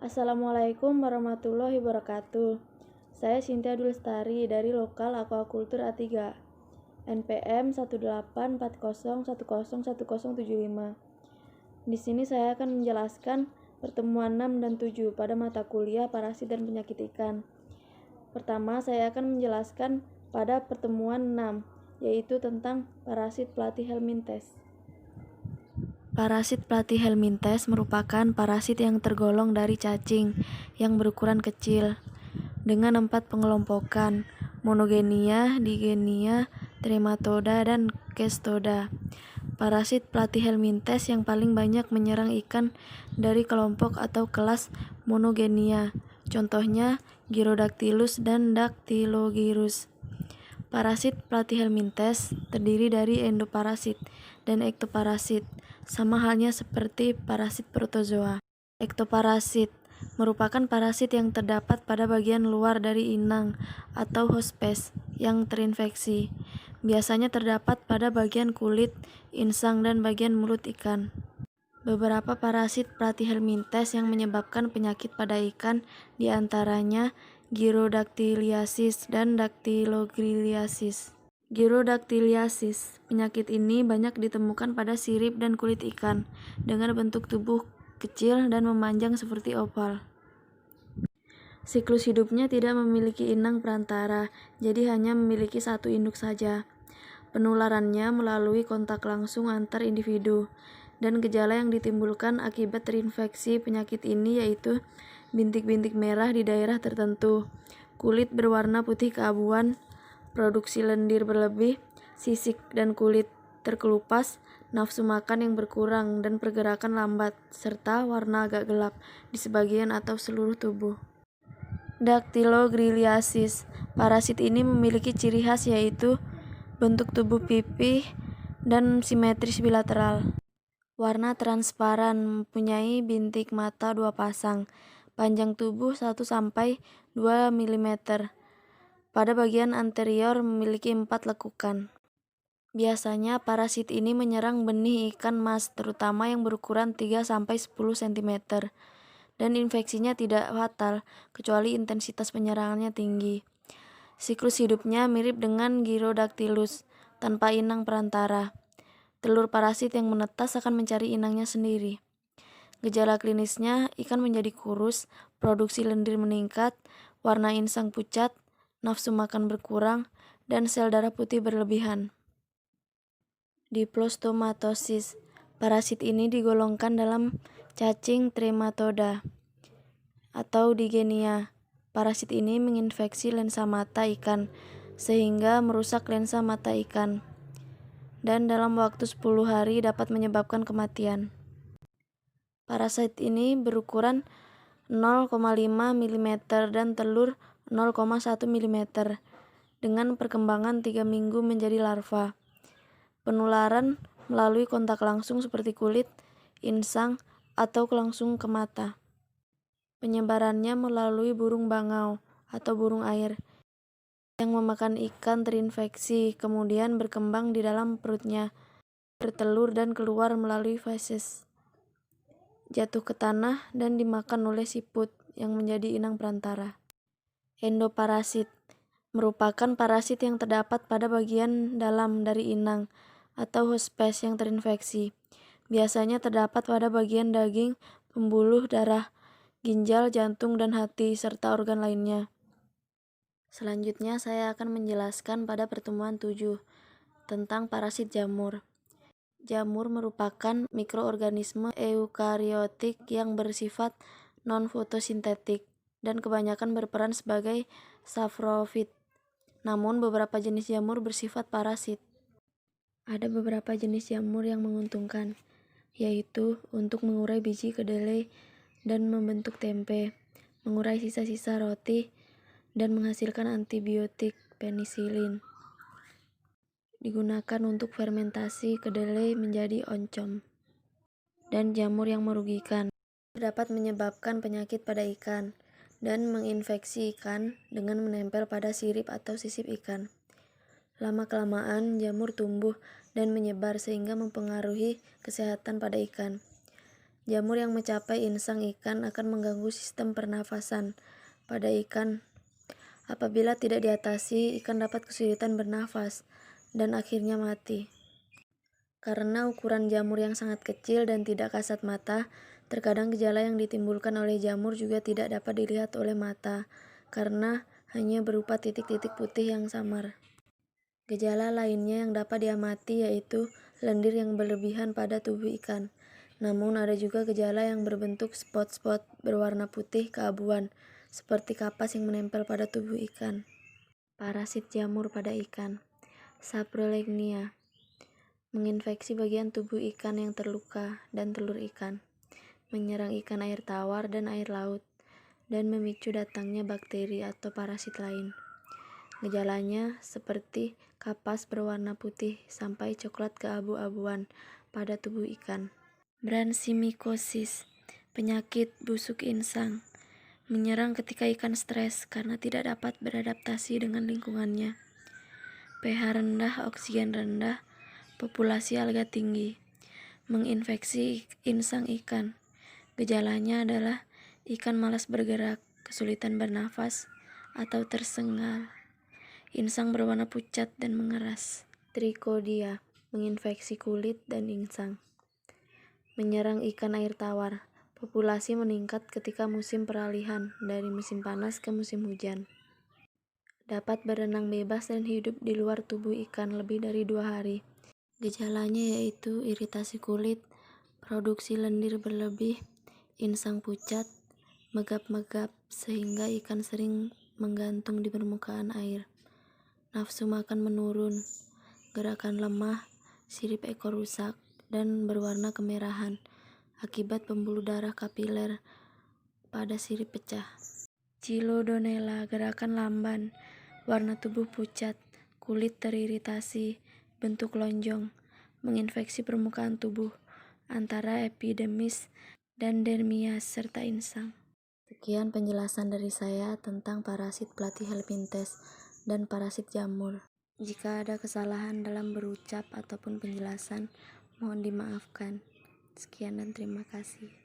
Assalamualaikum warahmatullahi wabarakatuh. Saya Cynthia Dulestari dari Lokal Aquaculture A3, NPM 18401011075. Di sini saya akan menjelaskan pertemuan 6 dan 7 pada mata kuliah Parasit dan Penyakit Ikan. Pertama, saya akan menjelaskan pada pertemuan 6, yaitu tentang parasit Platyhelminthes. Parasit Platyhelminthes merupakan parasit yang tergolong dari cacing yang berukuran kecil dengan 4 pengelompokan: monogenia, digenia, trematoda, dan cestoda. Parasit Platyhelminthes yang paling banyak menyerang ikan dari kelompok atau kelas monogenia, contohnya Gyrodactylus dan Dactylogyrus. Parasit Platyhelminthes terdiri dari endoparasit dan ektoparasit, sama halnya seperti parasit protozoa. Ektoparasit merupakan parasit yang terdapat pada bagian luar dari inang atau hospes yang terinfeksi. Biasanya terdapat pada bagian kulit, insang, dan bagian mulut ikan. Beberapa parasit Platyhelminthes yang menyebabkan penyakit pada ikan diantaranya Gyrodactyliasis dan Dactylogryliasis. Gyrodactyliasis. Penyakit ini banyak ditemukan pada sirip dan kulit ikan dengan bentuk tubuh kecil dan memanjang seperti opal. Siklus hidupnya tidak memiliki inang perantara, jadi hanya memiliki satu induk saja. Penularannya melalui kontak langsung antar individu, dan gejala yang ditimbulkan akibat terinfeksi penyakit ini yaitu bintik-bintik merah di daerah tertentu, kulit berwarna putih keabuan, produksi lendir berlebih, sisik dan kulit terkelupas, nafsu makan yang berkurang dan pergerakan lambat, serta warna agak gelap di sebagian atau seluruh tubuh. Dactylogryliasis. Parasit ini memiliki ciri khas yaitu bentuk tubuh pipih dan simetris bilateral. Warna transparan, mempunyai bintik mata 2 pasang, panjang tubuh 1-2 mm. Pada bagian anterior memiliki 4 lekukan. Biasanya parasit ini menyerang benih ikan mas, terutama yang berukuran 3-10 cm, dan infeksinya tidak fatal kecuali intensitas penyerangannya tinggi. Siklus hidupnya mirip dengan Gyrodactylus, tanpa inang perantara. Telur parasit yang menetas akan mencari inangnya sendiri. Gejala klinisnya, ikan menjadi kurus, produksi lendir meningkat, warna insang pucat, nafsu makan berkurang, dan sel darah putih berlebihan. Diplostomatosis. Parasit ini digolongkan dalam cacing trematoda atau digenia. Parasit ini menginfeksi lensa mata ikan, sehingga merusak lensa mata ikan, dan dalam waktu 10 hari dapat menyebabkan kematian. Parasit ini berukuran 0,5 mm dan telur 0,1 mm dengan perkembangan 3 minggu menjadi larva. Penularan melalui kontak langsung seperti kulit, insang, atau langsung ke mata. Penyebarannya melalui burung bangau atau burung air yang memakan ikan terinfeksi, kemudian berkembang di dalam perutnya, bertelur dan keluar melalui feses, jatuh ke tanah, dan dimakan oleh siput yang menjadi inang perantara. Endoparasit merupakan parasit yang terdapat pada bagian dalam dari inang atau hospes yang terinfeksi. Biasanya terdapat pada bagian daging, pembuluh darah, ginjal, jantung, dan hati, serta organ lainnya. Selanjutnya saya akan menjelaskan pada pertemuan 7 tentang parasit jamur. Jamur merupakan mikroorganisme eukariotik yang bersifat non-fotosintetik dan kebanyakan berperan sebagai saprofit. Namun beberapa jenis jamur bersifat parasit. Ada beberapa jenis jamur yang menguntungkan, yaitu untuk mengurai biji kedelai dan membentuk tempe, mengurai sisa-sisa roti, dan menghasilkan antibiotik penisilin. Digunakan untuk fermentasi kedelai menjadi oncom. Dan jamur yang merugikan dapat menyebabkan penyakit pada ikan dan menginfeksi ikan dengan menempel pada sirip atau sisip ikan. Lama-kelamaan jamur tumbuh dan menyebar sehingga mempengaruhi kesehatan pada ikan. Jamur yang mencapai insang ikan akan mengganggu sistem pernafasan pada ikan. Apabila tidak diatasi, ikan dapat kesulitan bernafas dan akhirnya mati. Karena ukuran jamur yang sangat kecil dan tidak kasat mata, terkadang gejala yang ditimbulkan oleh jamur juga tidak dapat dilihat oleh mata, karena hanya berupa titik-titik putih yang samar. Gejala lainnya yang dapat diamati yaitu lendir yang berlebihan pada tubuh ikan. Namun ada juga gejala yang berbentuk spot-spot berwarna putih keabuan, seperti kapas yang menempel pada tubuh ikan. Parasit jamur pada ikan. Saprolegnia menginfeksi bagian tubuh ikan yang terluka dan telur ikan, menyerang ikan air tawar dan air laut, dan memicu datangnya bakteri atau parasit lain. Gejalanya seperti kapas berwarna putih sampai coklat keabu-abuan pada tubuh ikan. Branchimycosis, penyakit busuk insang, menyerang ketika ikan stres karena tidak dapat beradaptasi dengan lingkungannya. pH rendah, oksigen rendah, populasi alga tinggi, menginfeksi insang ikan. Gejalanya adalah ikan malas bergerak, kesulitan bernafas, atau tersengal. Insang berwarna pucat dan mengeras. Trichodia, menginfeksi kulit dan insang. Menyerang ikan air tawar. Populasi meningkat ketika musim peralihan dari musim panas ke musim hujan. Dapat berenang bebas dan hidup di luar tubuh ikan lebih dari 2 hari. Gejalanya yaitu iritasi kulit, produksi lendir berlebih, insang pucat, megap-megap sehingga ikan sering menggantung di permukaan air. Nafsu makan menurun, gerakan lemah, sirip ekor rusak, dan berwarna kemerahan akibat pembuluh darah kapiler pada sirip pecah. Chilodonella, gerakan lamban, warna tubuh pucat, kulit teriritasi, bentuk lonjong, menginfeksi permukaan tubuh antara epidermis dan dermis serta insang. Sekian penjelasan dari saya tentang parasit Platyhelminthes dan parasit jamur. Jika ada kesalahan dalam berucap ataupun penjelasan, mohon dimaafkan. Sekian dan terima kasih.